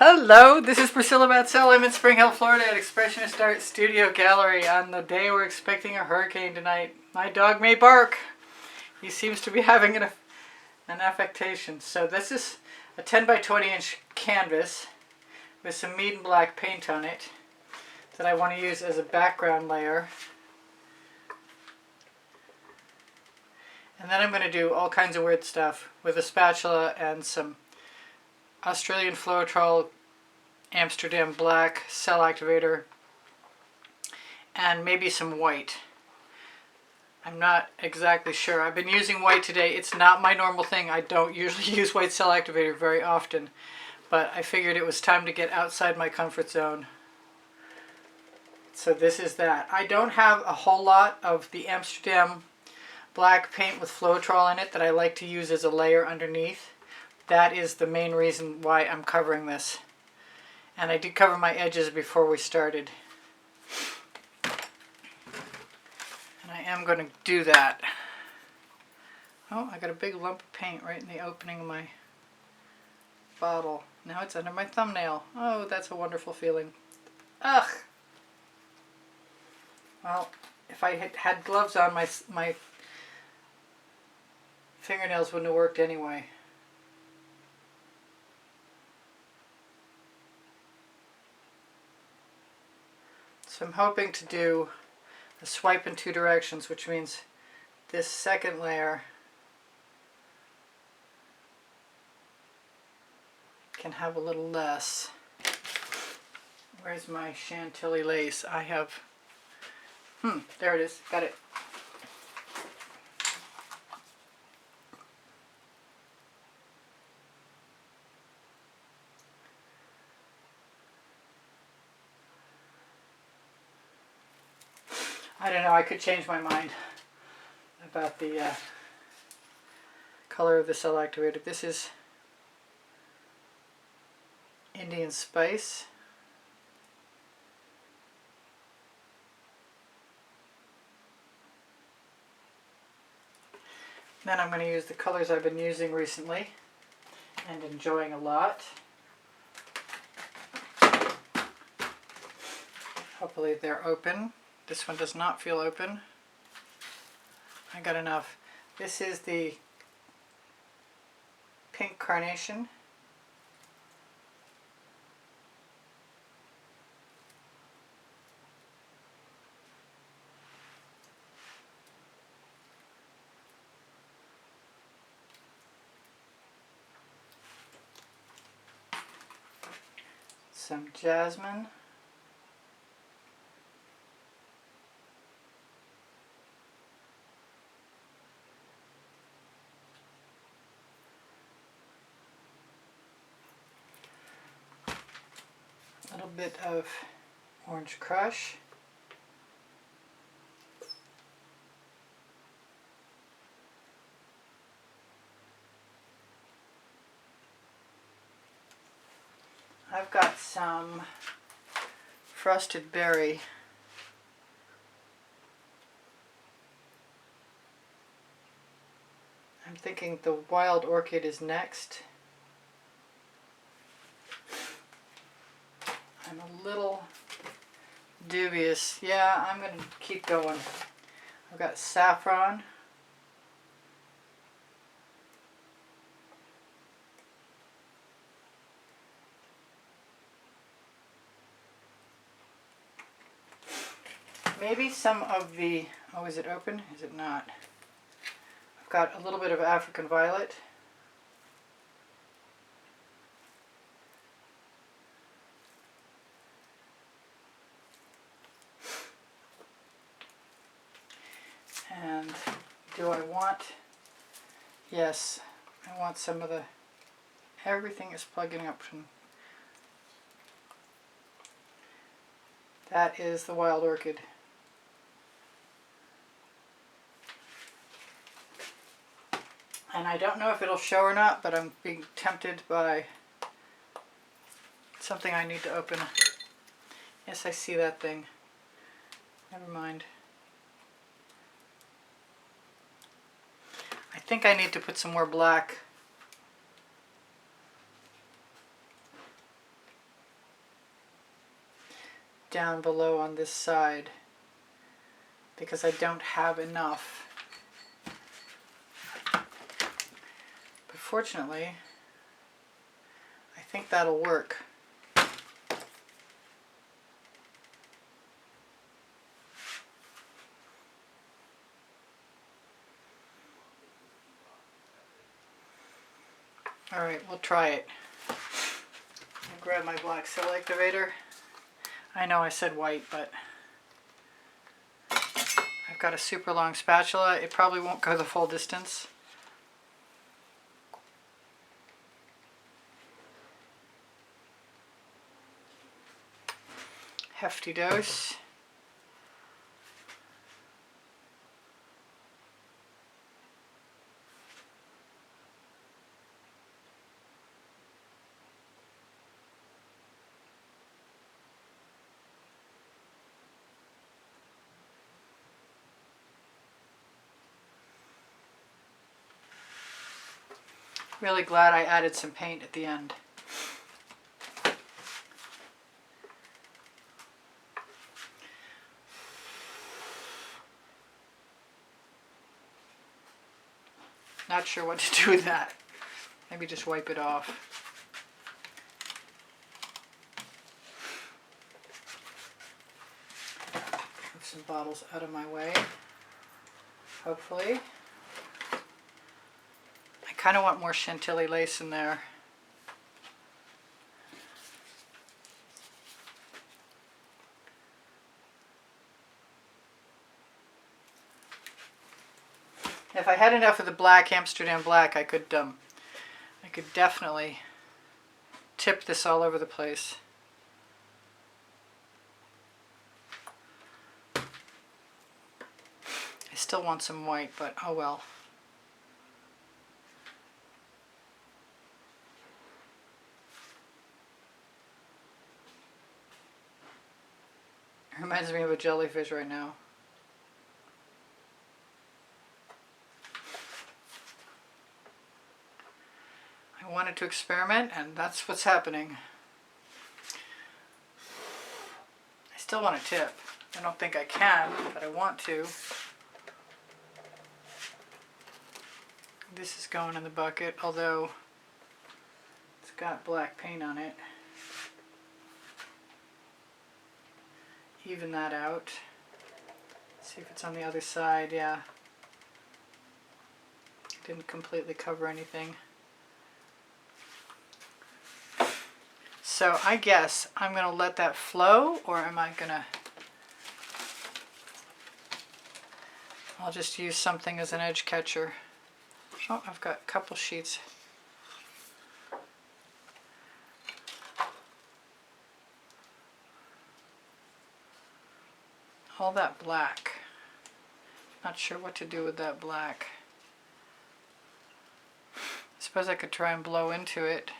Hello, this is Priscilla Batzell. I'm in Spring Hill, Florida at Expressionist Art Studio Gallery on the day we're expecting a hurricane tonight. My dog may bark. He seems to be having an affectation. So this is a 10 by 20 inch canvas with some Meeden Black paint on it that I want to use as a background layer. And then I'm going to do all kinds of weird stuff with a spatula and some Australian Floertol Amsterdam Black cell activator and maybe some white. I'm not exactly sure. I've been using white today. It's not my normal thing. I don't usually use white cell activator very often, but I figured it was time to get outside my comfort zone. So this is that. I don't have a whole lot of the Amsterdam Black paint with Floertol in it that I like to use as a layer underneath. That is the main reason why I'm covering this. And I did cover my edges before we started. And I am going to do that. Oh, I got a big lump of paint right in the opening of my bottle. Now it's under my thumbnail. Oh, that's a wonderful feeling. Ugh! Well, if I had gloves on, my fingernails wouldn't have worked anyway. So I'm hoping to do a swipe in two directions, which means this second layer can have a little less. Where's my Chantilly lace? I have, there it is, got it. I don't know, I could change my mind about the color of the cell activator. This is Indian Spice. Then I'm going to use the colors I've been using recently and enjoying a lot. Hopefully they're open. This one does not feel open. I got enough. This is the pink carnation. Some jasmine. A little bit of orange crush. I've got some frosted berry. I'm thinking the wild orchid is next. I'm a little dubious. Yeah, I'm going to keep going. I've got saffron. Maybe some of the, oh, is it open? Is it not? I've got a little bit of African violet. And do I want, yes, I want some of the, everything is plugging up. That is the wild orchid. And I don't know if it'll show or not, but I'm being tempted by something I need to open. Yes, I see that thing. Never mind. I think I need to put some more black down below on this side because I don't have enough. But fortunately, I think that'll work. Alright, we'll try it. I'll grab my black cell activator. I know I said white, but I've got a super long spatula. It probably won't go the full distance. Hefty dose. Really glad I added some paint at the end. Not sure what to do with that. Maybe just wipe it off. Move some bottles out of my way, hopefully. I kind of want more Chantilly lace in there. If I had enough of the black, Amsterdam black, I could definitely tip this all over the place. I still want some white, but oh well. It reminds me of a jellyfish right now. I wanted to experiment, and that's what's happening. I still want to tip. I don't think I can, but I want to. This is going in the bucket, although it's got black paint on it. Even that out. See if it's on the other side. Yeah. Didn't completely cover anything. So I guess I'm going to let that flow, or am I going to... I'll just use something as an edge catcher. Oh, I've got a couple sheets. All that black. Not sure what to do with that black. I suppose I could try and blow into it.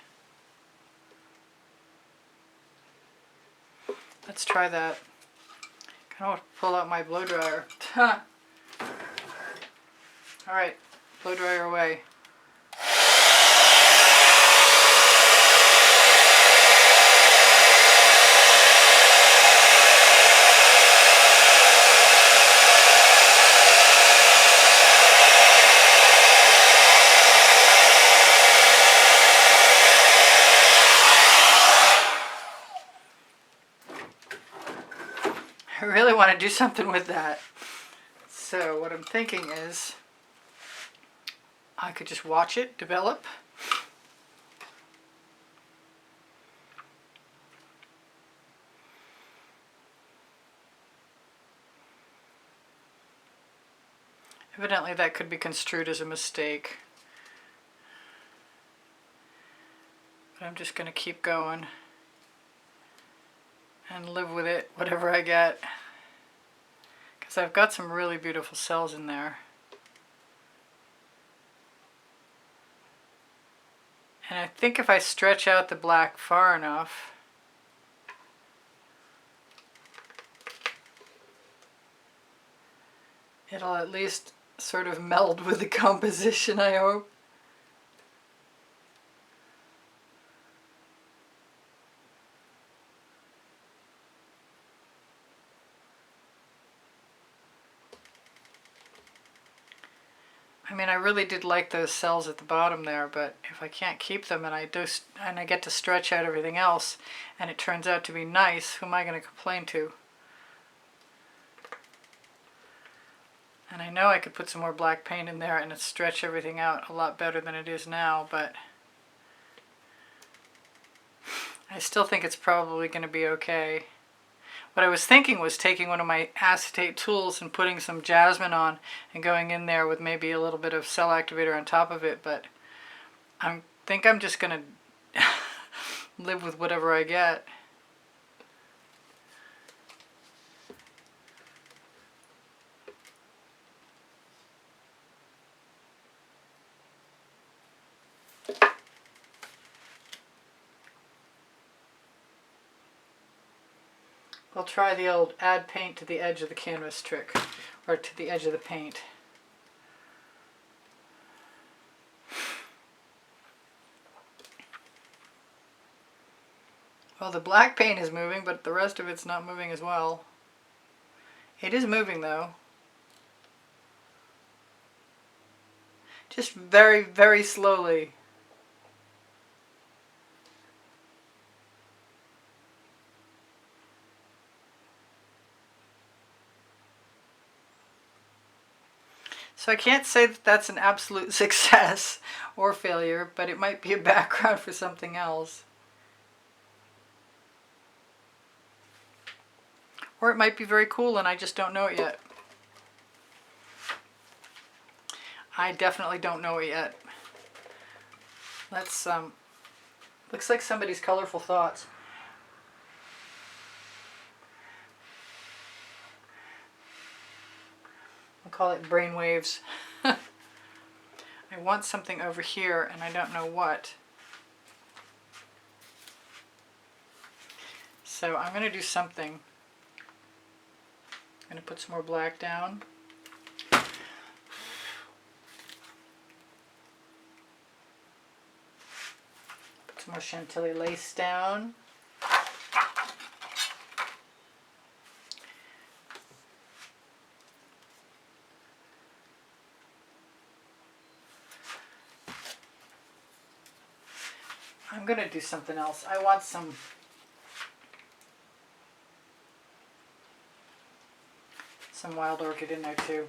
Let's try that. I want to pull out my blow dryer. Alright, blow dryer away. I really want to do something with that. So what I'm thinking is I could just watch it develop. Evidently that could be construed as a mistake. But I'm just going to keep going and live with it, whatever I get. Because I've got some really beautiful cells in there. And I think if I stretch out the black far enough, it'll at least sort of meld with the composition, I hope. I mean, I really did like those cells at the bottom there, but if I can't keep them and I get to stretch out everything else and it turns out to be nice, who am I going to complain to? And I know I could put some more black paint in there and it stretch everything out a lot better than it is now, but I still think it's probably going to be okay. What I was thinking was taking one of my acetate tools and putting some jasmine on and going in there with maybe a little bit of cell activator on top of it, but I think I'm just going to live with whatever I get. We'll try the old add paint to the edge of the canvas trick, or to the edge of the paint. Well, the black paint is moving, but the rest of it's not moving as well. It is moving though. Just very, very slowly. So I can't say that that's an absolute success or failure, but it might be a background for something else. Or it might be very cool and I just don't know it yet. I definitely don't know it yet. Let's, looks like somebody's colorful thoughts. We'll call it brainwaves. I want something over here and I don't know what. So I'm going to do something. I'm going to put some more black down. Put some more Chantilly lace down. I'm going to do something else. I want some wild orchid in there too.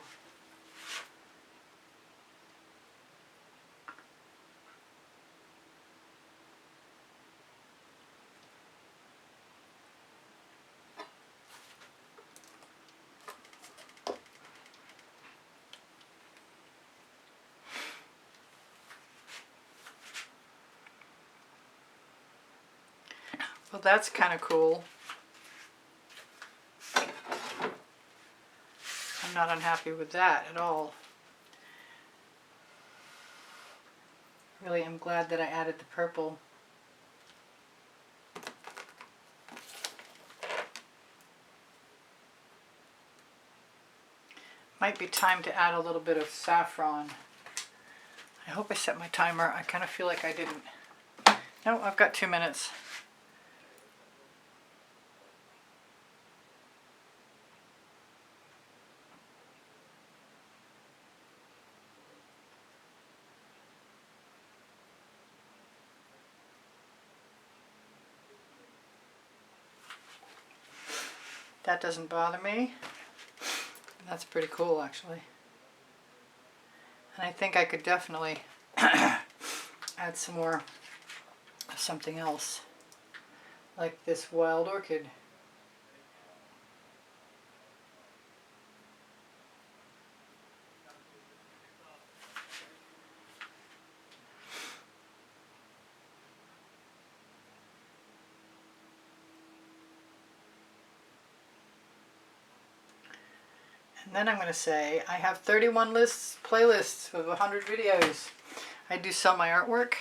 Well, that's kind of cool. I'm not unhappy with that at all. Really am glad that I added the purple. Might be time to add a little bit of saffron. I hope I set my timer. I kind of feel like I didn't. No, I've got 2 minutes. That doesn't bother me. That's pretty cool, actually. And I think I could definitely add some more of something else, like this wild orchid. And then I'm going to say I have 31 playlists with 100 videos. I do sell my artwork.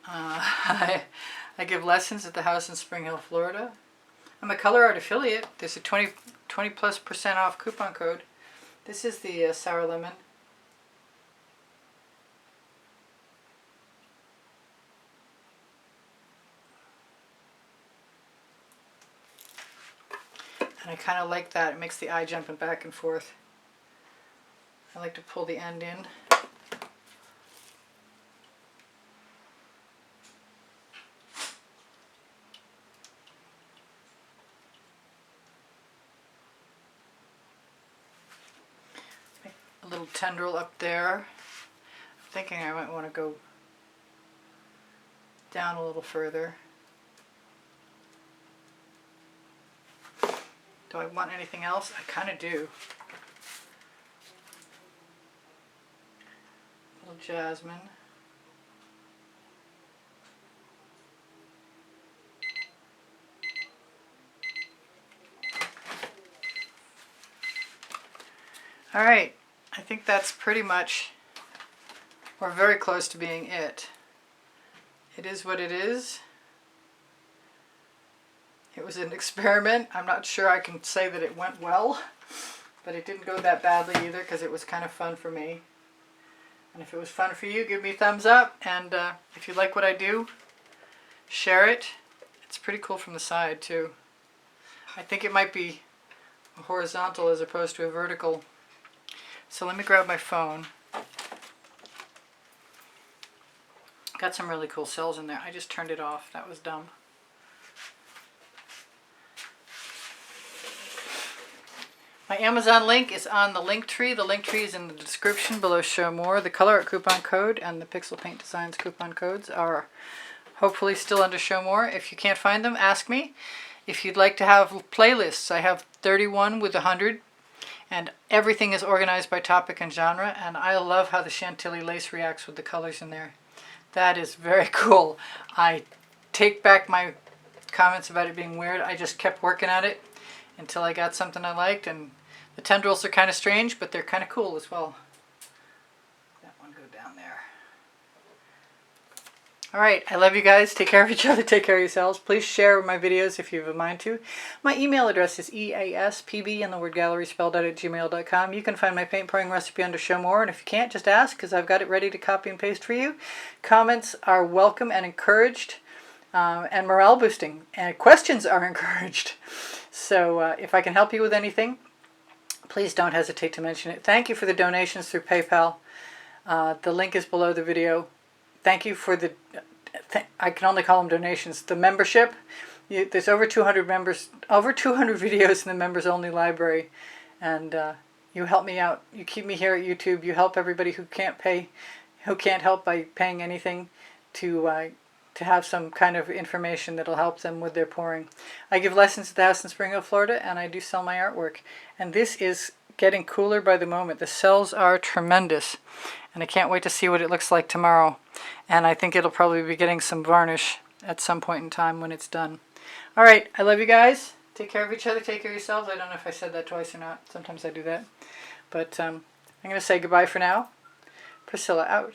I give lessons at the house in Spring Hill, Florida. I'm a Colourarte affiliate. There's a 20+% off coupon code. This is the sour lemon. And I kind of like that. It makes the eye jumping back and forth. I like to pull the end in. Make a little tendril up there. I'm thinking I might want to go down a little further. Do I want anything else? I kind of do. A little jasmine. All right, I think that's pretty much, or very close to being it. It is what it is. It was an experiment. I'm not sure I can say that it went well, but it didn't go that badly either because it was kind of fun for me. And if it was fun for you, give me a thumbs up. And if you like what I do, share it. It's pretty cool from the side too. I think it might be a horizontal as opposed to a vertical. So let me grab my phone. Got some really cool cells in there. I just turned it off. That was dumb. My Amazon link is on the link tree. The link tree is in the description below Show More. The Colourarte coupon code and the Pixel Paint Designs coupon codes are hopefully still under Show More. If you can't find them, ask me. If you'd like to have playlists, I have 31 with 100. And everything is organized by topic and genre. And I love how the Chantilly lace reacts with the colors in there. That is very cool. I take back my comments about it being weird. I just kept working at it until I got something I liked. And the tendrils are kind of strange, but they're kind of cool as well. That one go down there. All right, I love you guys. Take care of each other. Take care of yourselves. Please share my videos if you have a mind to. My email address is easpb and the word gallery spelled out at gmail.com. You can find my paint pouring recipe under Show More, and if you can't, just ask because I've got it ready to copy and paste for you. Comments are welcome and encouraged, and morale boosting, and questions are encouraged. So if I can help you with anything, please don't hesitate to mention it. Thank you for the donations through PayPal. The link is below the video. Thank you for the, I can only call them donations, the membership. There's over 200 members, over 200 videos in the members only library. And you help me out. You keep me here at YouTube. You help everybody who can't pay, who can't help by paying anything to have some kind of information that'll help them with their pouring. I give lessons at the house in Spring Hill, Florida, and I do sell my artwork. And this is getting cooler by the moment. The cells are tremendous. And I can't wait to see what it looks like tomorrow. And I think it'll probably be getting some varnish at some point in time when it's done. All right, I love you guys. Take care of each other. Take care of yourselves. I don't know if I said that twice or not. Sometimes I do that. But I'm going to say goodbye for now. Priscilla out.